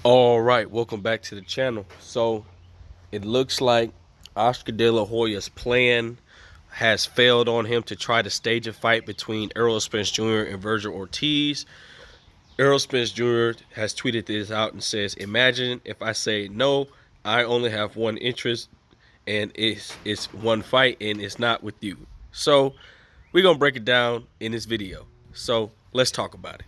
All right, welcome back to the channel. So it looks like Oscar De La Hoya's plan has failed on him to try to stage a fight between Errol Spence Jr. and Virgil Ortiz. Errol Spence Jr. has tweeted this out and says, "Imagine if I say no, I only have one interest, and it's one fight, and it's not with you." So we're gonna break it down in this video. So let's talk about it.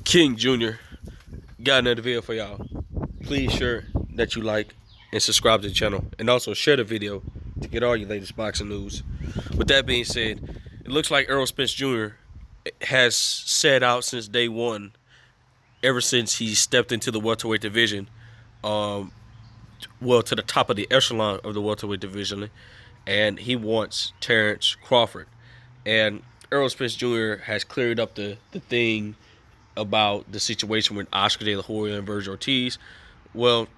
King Jr. got another video for y'all. Please sure that you like and subscribe to the channel, and also share the video to get all your latest boxing news. With that being said, it looks like Errol Spence Jr. has set out since day one, ever since he stepped into the welterweight division, well, to the top of the echelon of the welterweight division, and he wants Terrence Crawford. And Errol Spence Jr. has cleared up the thing about the situation with Oscar De La Hoya and Virgil Ortiz. Well,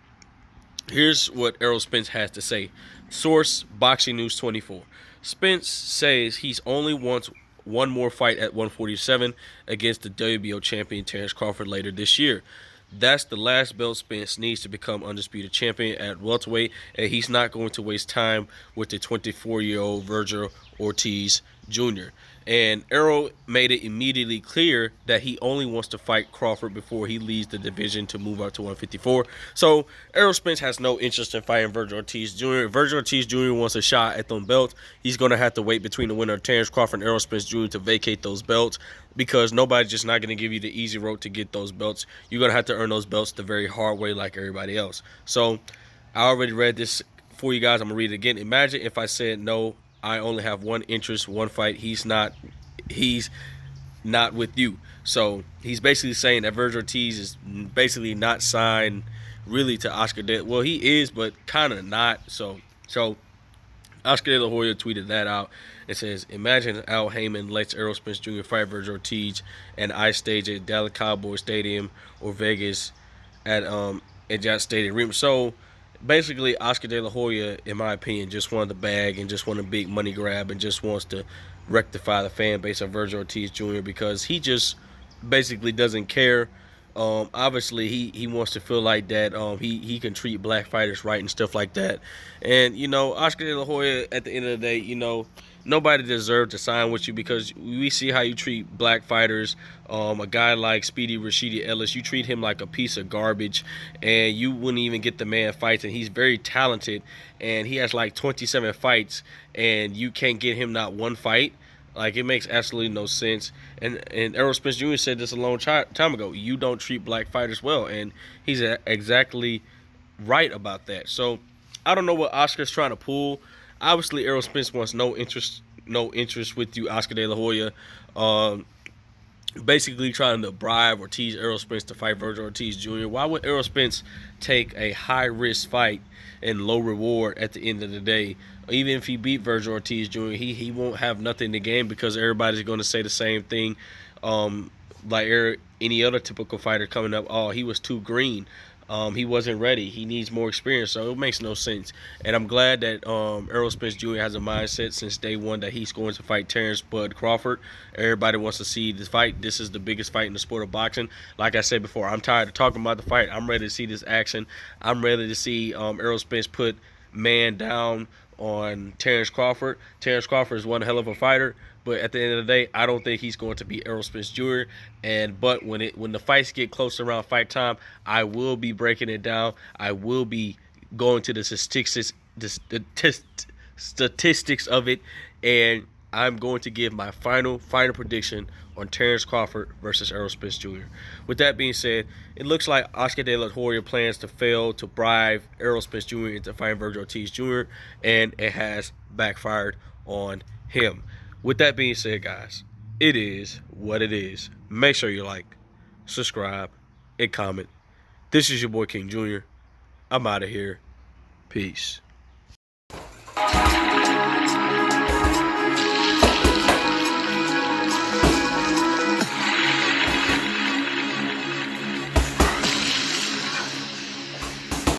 here's what Errol Spence has to say. Source, Boxing News 24. Spence says he's only wants one more fight at 147 against the WBO champion Terrence Crawford later this year. That's the last belt Spence needs to become undisputed champion at welterweight, and he's not going to waste time with the 24-year-old Virgil Ortiz Jr. And Errol made it immediately clear that he only wants to fight Crawford before he leaves the division to move up to 154. So Errol Spence has no interest in fighting Virgil Ortiz Jr. Virgil Ortiz Jr. wants a shot at them belts. He's going to have to wait between the winner of Terrence Crawford and Errol Spence Jr. to vacate those belts, because nobody's just not going to give you the easy road to get those belts. You're going to have to earn those belts the very hard way like everybody else. So I already read this for you guys. I'm going to read it again. Imagine if I said no, I only have one interest, one fight. He's not with you. So he's basically saying that Virgil Ortiz is basically not signed really to Oscar De. Well, he is, but kind of not. So Oscar De La Hoya tweeted that out. It says, "Imagine Al Heyman lets Errol Spence Jr. fight Virgil Ortiz and I stage at Dallas Cowboys Stadium or Vegas at Jet Stadium." So basically, Oscar De La Hoya, in my opinion, just wanted the bag and just wanted a big money grab and just wants to rectify the fan base of Virgil Ortiz Jr. because he just basically doesn't care. Obviously, he wants to feel like that he can treat black fighters right and stuff like that. And, Oscar De La Hoya, at the end of the day, nobody deserves to sign with you because we see how you treat black fighters. A guy like Speedy Rashidi Ellis, you treat him like a piece of garbage, and you wouldn't even get the man fights. And he's very talented, and he has like 27 fights, and you can't get him not one fight. Like, it makes absolutely no sense. And Errol Spence Jr. said this a long time ago. You don't treat black fighters well, and he's exactly right about that. So I don't know what Oscar's trying to pull. Obviously, Errol Spence wants no interest with you, Oscar De La Hoya. Basically trying to bribe or tease Errol Spence to fight Virgil Ortiz Jr. Why would Errol Spence take a high-risk fight and low reward at the end of the day? Even if he beat Virgil Ortiz Jr., he won't have nothing to gain because everybody's going to say the same thing. Like any other typical fighter coming up, oh, he was too green. He wasn't ready. He needs more experience, so it makes no sense. And I'm glad that Errol Spence Jr. has a mindset since day one that he's going to fight Terrence Bud Crawford. Everybody wants to see this fight. This is the biggest fight in the sport of boxing. Like I said before, I'm tired of talking about the fight. I'm ready to see this action. I'm ready to see Errol Spence put man down on Terrence Crawford. Terrence Crawford is one hell of a fighter, but at the end of the day, I don't think he's going to be Errol Spence Jr. But when the fights get close around fight time, I will be breaking it down. I will be going to the statistics of it, and I'm going to give my final prediction on Terrence Crawford versus Errol Spence Jr. With that being said, it looks like Oscar De La Hoya plans to fail to bribe Errol Spence Jr. into fighting Virgil Ortiz Jr., and it has backfired on him. With that being said, guys, it is what it is. Make sure you like, subscribe, and comment. This is your boy King Jr. I'm out of here. Peace.